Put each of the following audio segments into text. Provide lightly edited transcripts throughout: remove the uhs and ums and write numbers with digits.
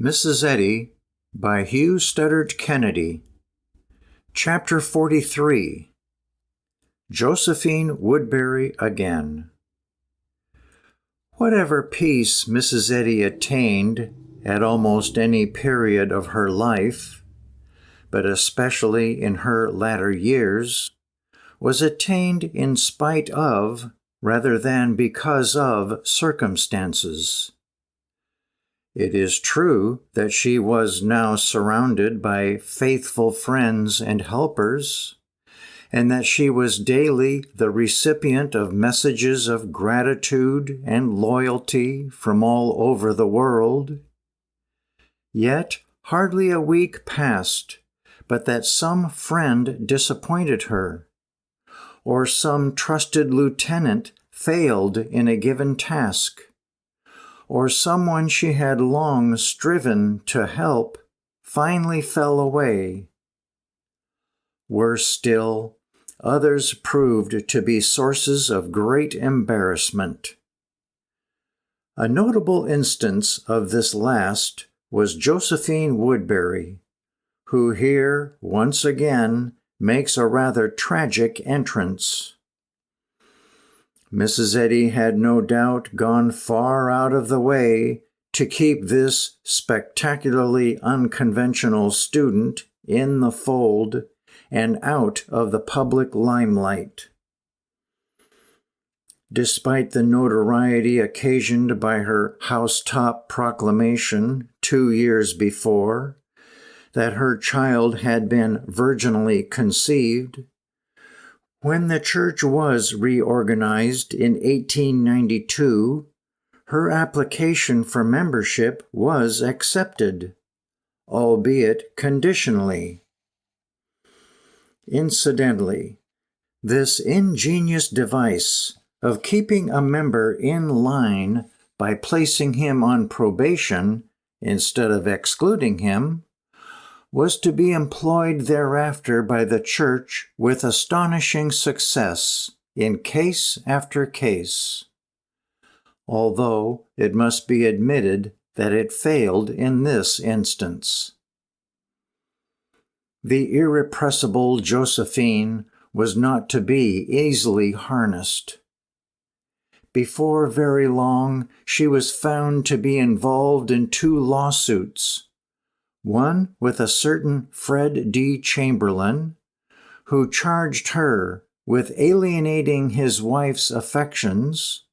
Mrs. Eddy by Hugh Studdert Kennedy. Chapter 43. Josephine Woodbury Again. Whatever peace Mrs. Eddy attained at almost any period of her life, but especially in her latter years, was attained in spite of, rather than because of, circumstances. It is true that she was now surrounded by faithful friends and helpers, and that she was daily the recipient of messages of gratitude and loyalty from all over the world. Yet hardly a week passed but that some friend disappointed her, or some trusted lieutenant failed in a given task, or someone she had long striven to help finally fell away. Worse still, others proved to be sources of great embarrassment. A notable instance of this last was Josephine Woodbury, who here, once again, makes a rather tragic entrance. Mrs. Eddy had no doubt gone far out of the way to keep this spectacularly unconventional student in the fold and out of the public limelight. Despite the notoriety occasioned by her housetop proclamation 2 years before that her child had been virginally conceived, when the church was reorganized in 1892, her application for membership was accepted, albeit conditionally. Incidentally, this ingenious device of keeping a member in line by placing him on probation instead of excluding him was to be employed thereafter by the church with astonishing success in case after case, although it must be admitted that it failed in this instance. The irrepressible Josephine was not to be easily harnessed. Before very long, she was found to be involved in 2 lawsuits, one with a certain Fred D. Chamberlain, who charged her with alienating his wife's affections,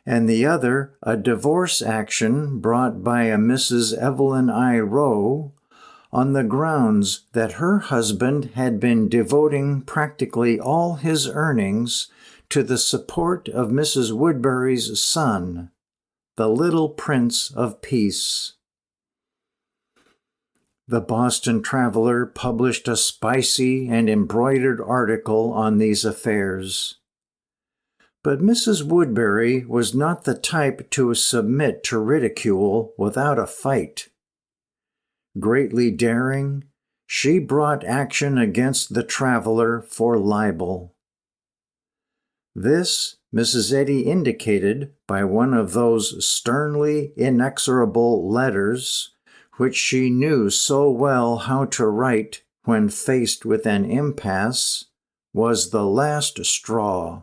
and the other a divorce action brought by a Mrs. Evelyn I. Rowe on the grounds that her husband had been devoting practically all his earnings to the support of Mrs. Woodbury's son, the little Prince of Peace. The Boston Traveler published a spicy and embroidered article on these affairs. But Mrs. Woodbury was not the type to submit to ridicule without a fight. Greatly daring, she brought action against the Traveler for libel. This Mrs. Eddy indicated by one of those sternly inexorable letters which she knew so well how to write when faced with an impasse, was the last straw.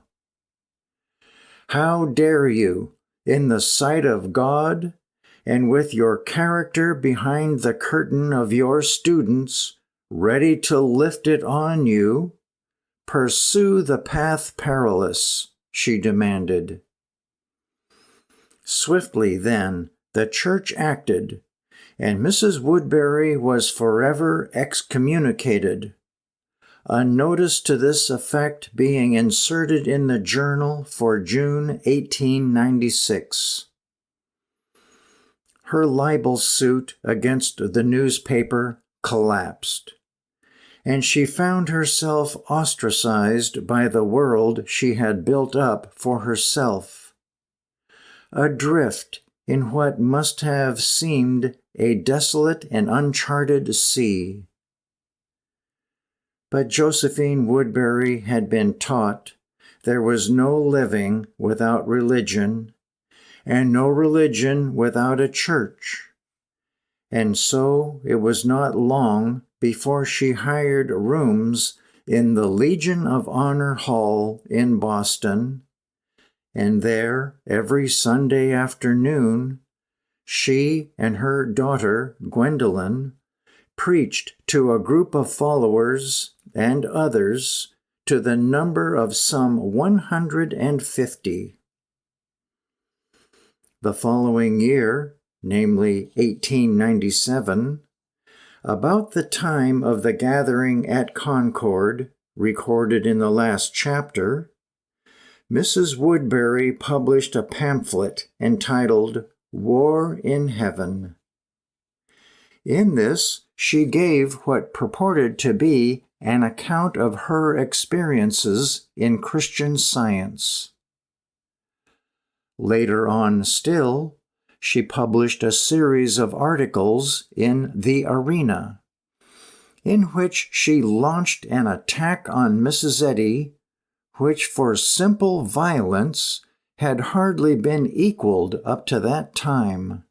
How dare you, in the sight of God, and with your character behind the curtain of your students, ready to lift it on you, pursue the path perilous, she demanded. Swiftly, then, the church acted, and Mrs. Woodbury was forever excommunicated, a notice to this effect being inserted in the journal for June 1896. Her libel suit against the newspaper collapsed, and she found herself ostracized by the world she had built up for herself, adrift in what must have seemed a desolate and uncharted sea. But Josephine Woodbury had been taught there was no living without religion, and no religion without a church, and so it was not long before she hired rooms in the Legion of Honor Hall in Boston, and there, every Sunday afternoon, she and her daughter, Gwendolyn, preached to a group of followers and others to the number of some 150. The following year, namely 1897, about the time of the gathering at Concord, recorded in the last chapter, Mrs. Woodbury published a pamphlet entitled War in Heaven. In this, she gave what purported to be an account of her experiences in Christian Science. Later on still, she published a series of articles in The Arena, in which she launched an attack on Mrs. Eddy, which for simple violence had hardly been equaled up to that time.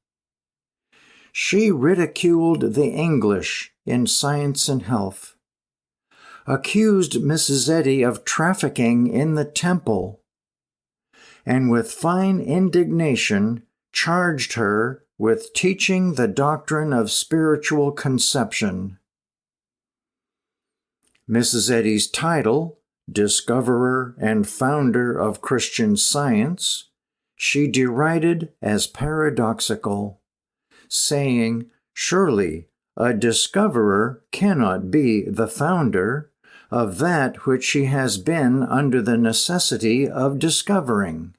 She ridiculed the English in Science and Health, accused Mrs. Eddy of trafficking in the temple, and with fine indignation charged her with teaching the doctrine of spiritual conception. Mrs. Eddy's title, discoverer and founder of Christian Science, she derided as paradoxical, saying, "Surely a discoverer cannot be the founder of that which she has been under the necessity of discovering,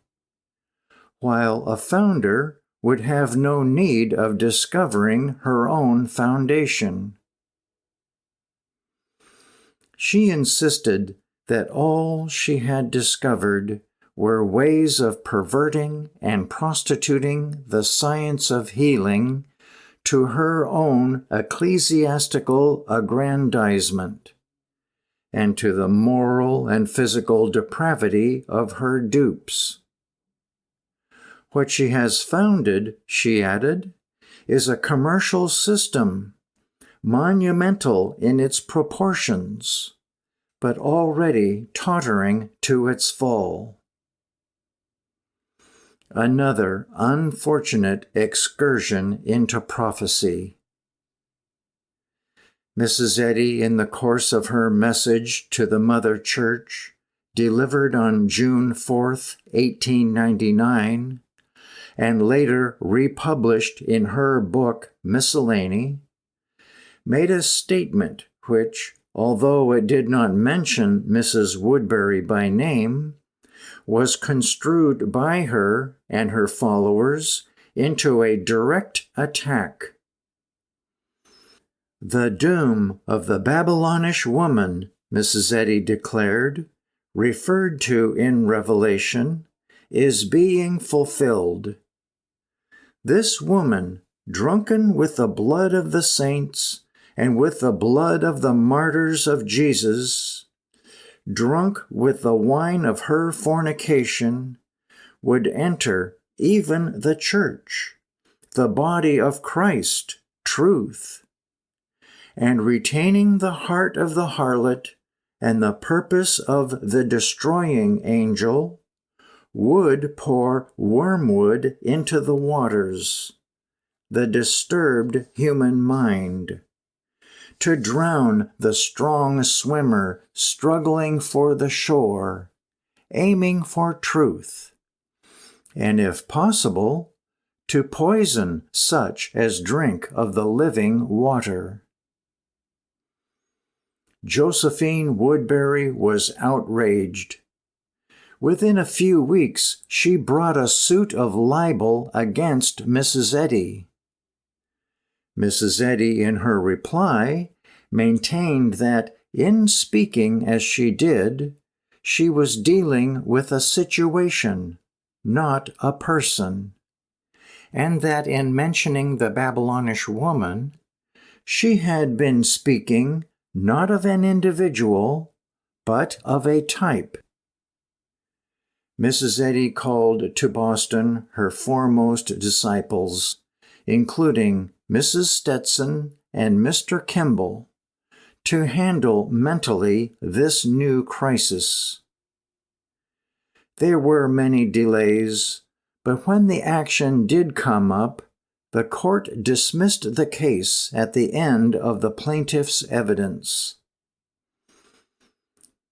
while a founder would have no need of discovering her own foundation." She insisted that all she had discovered were ways of perverting and prostituting the science of healing to her own ecclesiastical aggrandizement, and to the moral and physical depravity of her dupes. What she has founded, she added, is a commercial system, monumental in its proportions, but already tottering to its fall. Another unfortunate excursion into prophecy. Mrs. Eddy, in the course of her message to the Mother Church, delivered on June 4, 1899, and later republished in her book Miscellany, made a statement which, although it did not mention Mrs. Woodbury by name, was construed by her and her followers into a direct attack. "The doom of the Babylonish woman," Mrs. Eddy declared, referred to in Revelation, is being fulfilled. This woman, drunken with the blood of the saints and with the blood of the martyrs of Jesus, drunk with the wine of her fornication, would enter even the church, the body of Christ, truth, and retaining the heart of the harlot and the purpose of the destroying angel, would pour wormwood into the waters, the disturbed human mind, to drown the strong swimmer struggling for the shore, aiming for truth, and if possible, to poison such as drink of the living water. Josephine Woodbury was outraged. Within a few weeks, she brought a suit of libel against Mrs. Eddy. Mrs. Eddy, in her reply, maintained that in speaking as she did, she was dealing with a situation, not a person, and that in mentioning the Babylonish woman, she had been speaking not of an individual, but of a type. Mrs. Eddy called to Boston her foremost disciples, including Mrs. Stetson, and Mr. Kimball to handle mentally this new crisis. There were many delays, but when the action did come up, the court dismissed the case at the end of the plaintiff's evidence.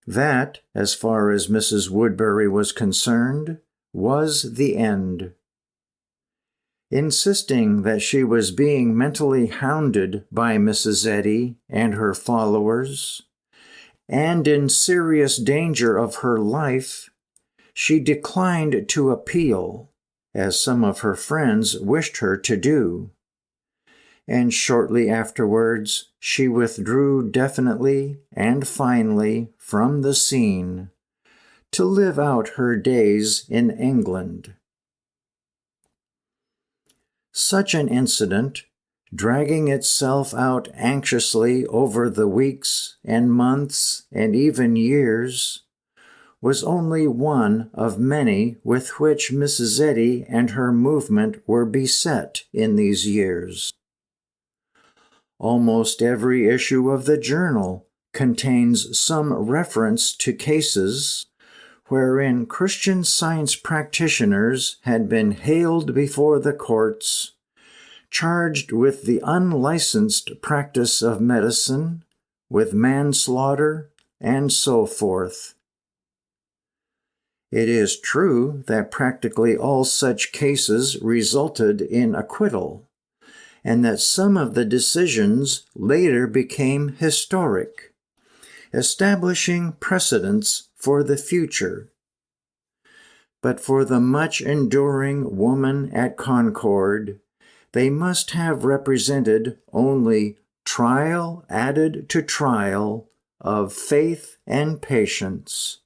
That, as far as Mrs. Woodbury was concerned, was the end. Insisting that she was being mentally hounded by Mrs. Eddy and her followers, and in serious danger of her life, she declined to appeal, as some of her friends wished her to do. And shortly afterwards, she withdrew definitely and finally from the scene to live out her days in England. Such an incident, dragging itself out anxiously over the weeks and months and even years, was only one of many with which Mrs. Eddy and her movement were beset in these years. Almost every issue of the journal contains some reference to cases wherein Christian Science practitioners had been haled before the courts, charged with the unlicensed practice of medicine, with manslaughter, and so forth. It is true that practically all such cases resulted in acquittal, and that some of the decisions later became historic, establishing precedents for the future. But for the much-enduring woman at Concord, they must have represented only trial added to trial of faith and patience.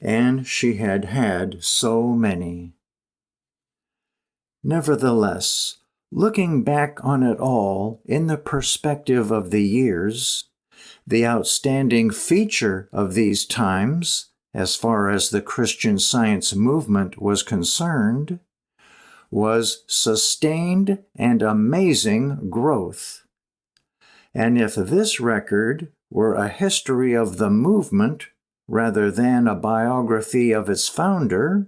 And she had had so many. Nevertheless, looking back on it all in the perspective of the years, the outstanding feature of these times, as far as the Christian Science movement was concerned, was sustained and amazing growth. And if this record were a history of the movement rather than a biography of its founder,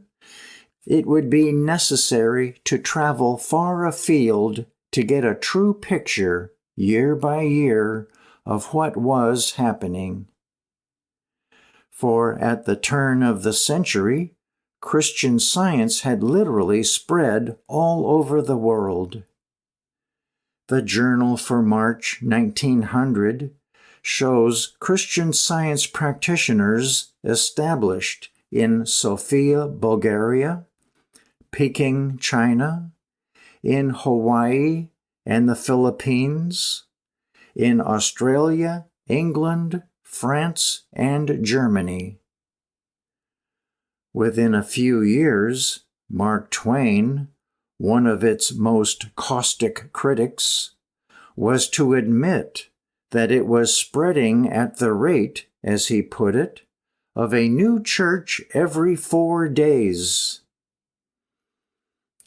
it would be necessary to travel far afield to get a true picture, year by year, of what was happening. For at the turn of the century, Christian Science had literally spread all over the world. The journal for March 1900 shows Christian Science practitioners established in Sofia, Bulgaria, Peking, China, in Hawaii and the Philippines, in Australia, England, France, and Germany. Within a few years, Mark Twain, one of its most caustic critics, was to admit that it was spreading at the rate, as he put it, of a new church every 4 days.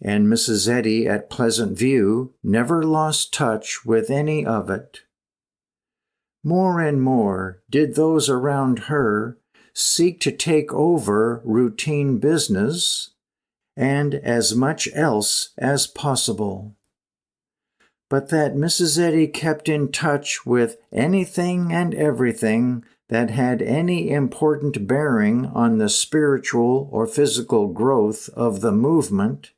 And Mrs. Eddy at Pleasant View never lost touch with any of it. More and more did those around her seek to take over routine business and as much else as possible. But that Mrs. Eddy kept in touch with anything and everything that had any important bearing on the spiritual or physical growth of the movement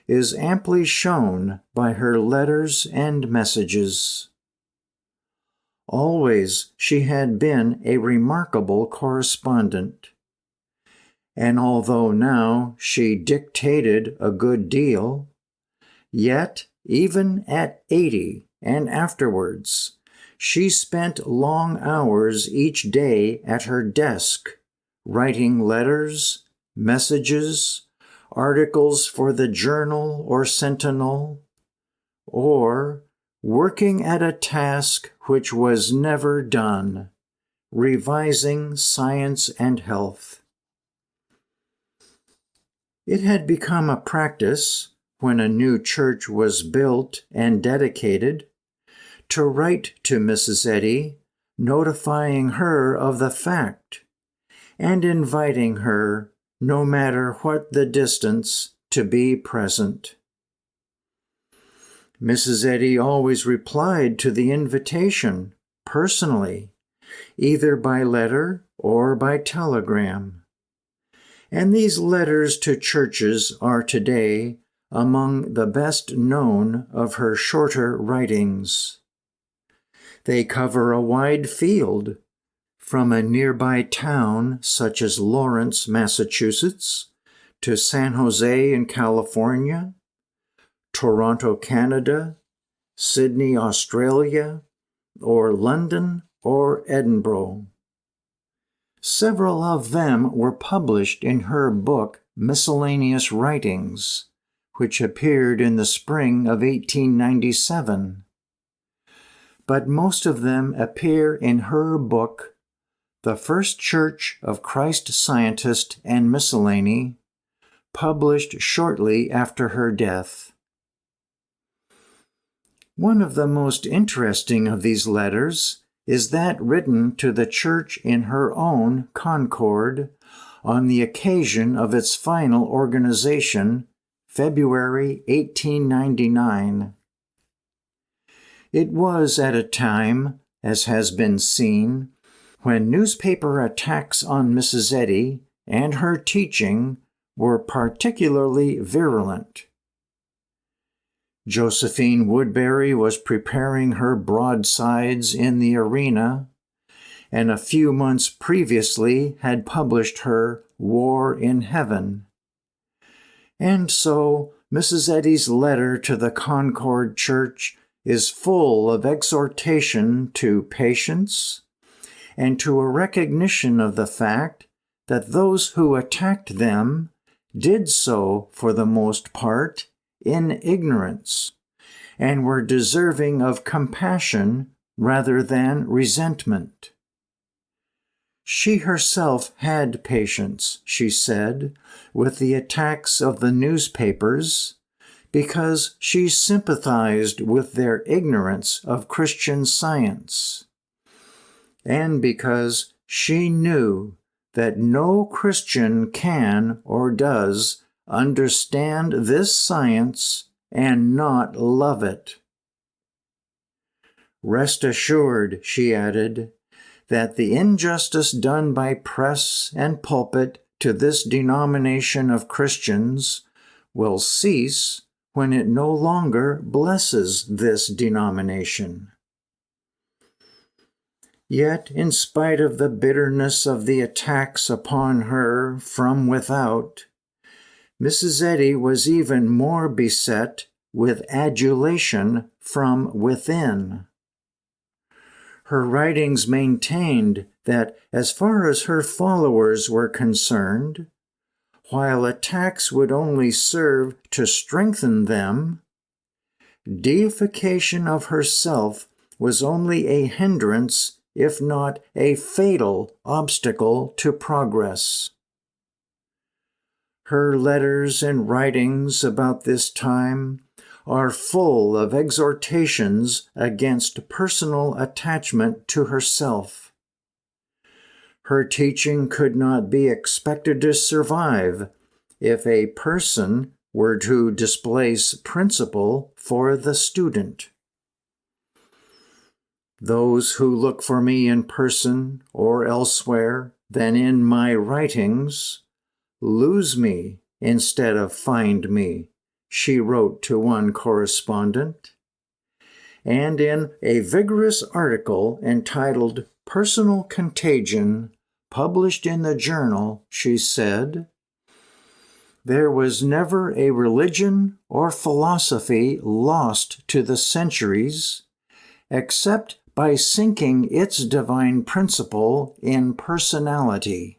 is amply shown by her letters and messages. Always she had been a remarkable correspondent. And although now she dictated a good deal, yet even at 80 and afterwards, she spent long hours each day at her desk, writing letters, messages, articles for the Journal or Sentinel, or working at a task which was never done, revising Science and Health. It had become a practice, when a new church was built and dedicated, to write to Mrs. Eddy, notifying her of the fact and inviting her, no matter what the distance, to be present. Mrs. Eddy always replied to the invitation personally, either by letter or by telegram. And these letters to churches are today among the best known of her shorter writings. They cover a wide field, from a nearby town such as Lawrence, Massachusetts, to San Jose in California, Toronto, Canada, Sydney, Australia, or London or Edinburgh. Several of them were published in her book Miscellaneous Writings, which appeared in the spring of 1897. But most of them appear in her book, The First Church of Christ Scientist and Miscellany, published shortly after her death. One of the most interesting of these letters is that written to the church in her own Concord on the occasion of its final organization, February 1899. It was at a time, as has been seen, when newspaper attacks on Mrs. Eddy and her teaching were particularly virulent. Josephine Woodbury was preparing her broadsides in the arena, and a few months previously had published her War in Heaven. And so Mrs. Eddy's letter to the Concord Church is full of exhortation to patience and to a recognition of the fact that those who attacked them did so, for the most part, in ignorance, and were deserving of compassion rather than resentment. She herself had patience, she said, with the attacks of the newspapers, because she sympathized with their ignorance of Christian Science, and because she knew that no Christian can or does understand this science and not love it. Rest assured, she added, that the injustice done by press and pulpit to this denomination of Christians will cease when it no longer blesses this denomination. Yet, in spite of the bitterness of the attacks upon her from without, Mrs. Eddy was even more beset with adulation from within. Her writings maintained that, as far as her followers were concerned, while attacks would only serve to strengthen them, deification of herself was only a hindrance, if not a fatal obstacle to progress. Her letters and writings about this time are full of exhortations against personal attachment to herself. Her teaching could not be expected to survive if a person were to displace principle for the student. Those who look for me in person or elsewhere than in my writings lose me instead of find me, she wrote to one correspondent. And in a vigorous article entitled Personal Contagion, published in the journal, she said, "There was never a religion or philosophy lost to the centuries, except by sinking its divine principle in personality."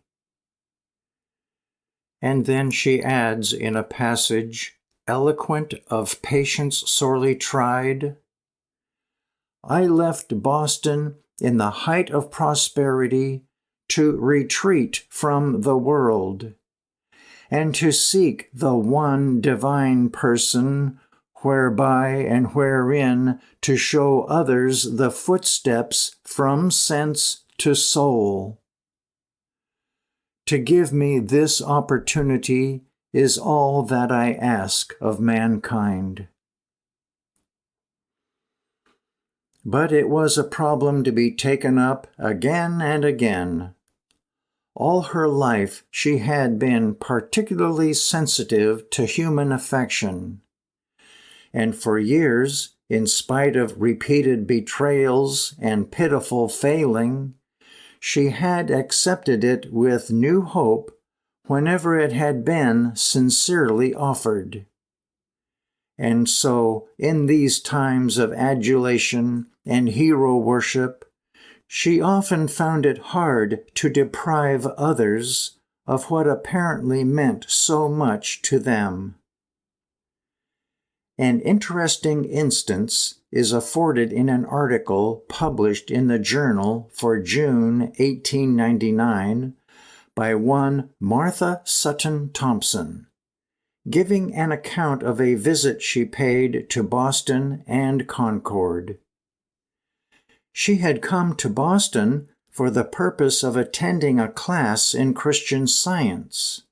And then she adds in a passage, eloquent of patience sorely tried, "I left Boston in the height of prosperity to retreat from the world, and to seek the one divine person, whereby and wherein to show others the footsteps from sense to soul. To give me this opportunity is all that I ask of mankind. But it was a problem to be taken up again and again. All her life she had been particularly sensitive to human affection, and for years, in spite of repeated betrayals and pitiful failing, she had accepted it with new hope whenever it had been sincerely offered. And so, in these times of adulation and hero worship, she often found it hard to deprive others of what apparently meant so much to them. An interesting instance is afforded in an article published in the Journal for June 1899 by one Martha Sutton Thompson, giving an account of a visit she paid to Boston and Concord. She had come to Boston for the purpose of attending a class in Christian Science,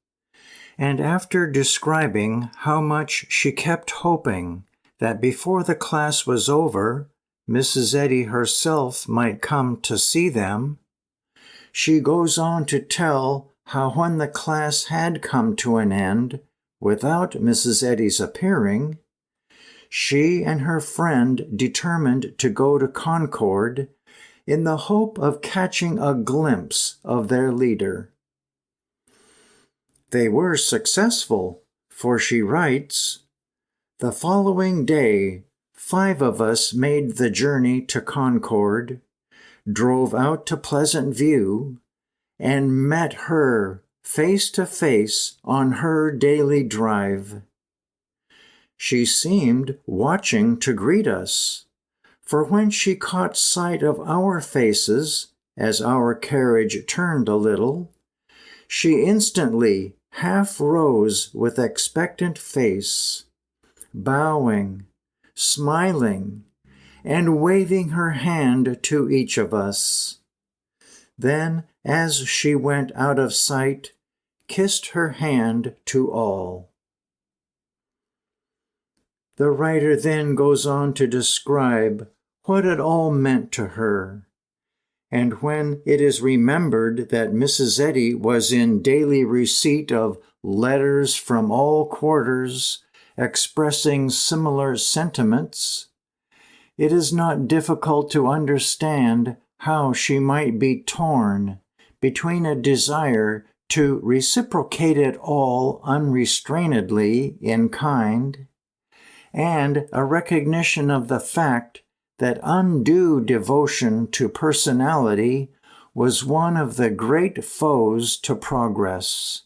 and after describing how much she kept hoping that before the class was over, Mrs. Eddy herself might come to see them, she goes on to tell how when the class had come to an end, without Mrs. Eddy's appearing, she and her friend determined to go to Concord in the hope of catching a glimpse of their leader. They were successful, for she writes, "The following day, 5 of us made the journey to Concord, drove out to Pleasant View, and met her face to face on her daily drive. She seemed watching to greet us, for when she caught sight of our faces as our carriage turned a little, she instantly half rose with expectant face, bowing, smiling, and waving her hand to each of us. Then, as she went out of sight, kissed her hand to all." The writer then goes on to describe what it all meant to her. And when it is remembered that Mrs. Eddy was in daily receipt of letters from all quarters expressing similar sentiments, it is not difficult to understand how she might be torn between a desire to reciprocate it all unrestrainedly in kind, and a recognition of the fact that undue devotion to personality was one of the great foes to progress.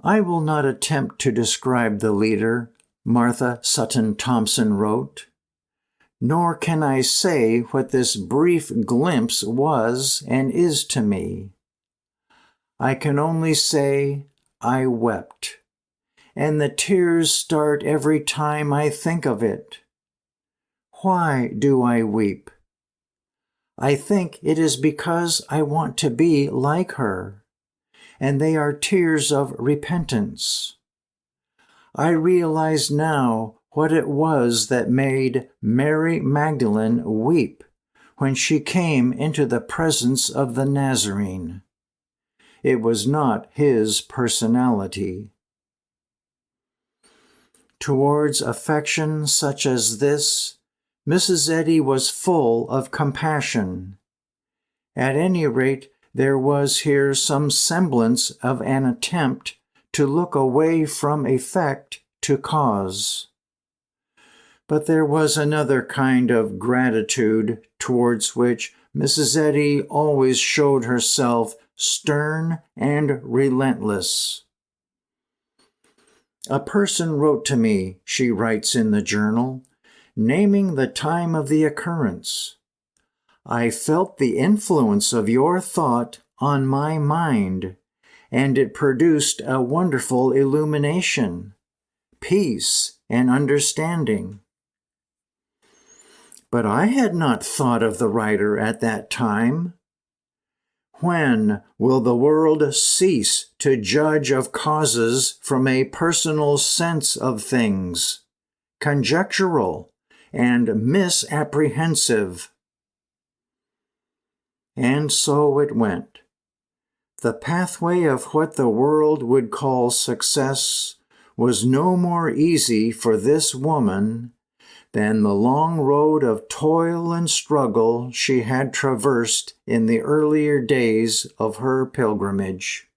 I will not attempt to describe the leader, Martha Sutton Thompson wrote, nor can I say what this brief glimpse was and is to me. I can only say I wept, and the tears start every time I think of it. Why do I weep? I think it is because I want to be like her, and they are tears of repentance. I realize now what it was that made Mary Magdalene weep when she came into the presence of the Nazarene. It was not his personality. Towards affection such as this, Mrs. Eddy was full of compassion. At any rate, there was here some semblance of an attempt to look away from effect to cause. But there was another kind of gratitude towards which Mrs. Eddy always showed herself stern and relentless. A person wrote to me, she writes in the journal, naming the time of the occurrence. I felt the influence of your thought on my mind, and it produced a wonderful illumination, peace, and understanding. But I had not thought of the writer at that time. When will the world cease to judge of causes from a personal sense of things, conjectural and misapprehensive? And so it went. The pathway of what the world would call success was no more easy for this woman than the long road of toil and struggle she had traversed in the earlier days of her pilgrimage.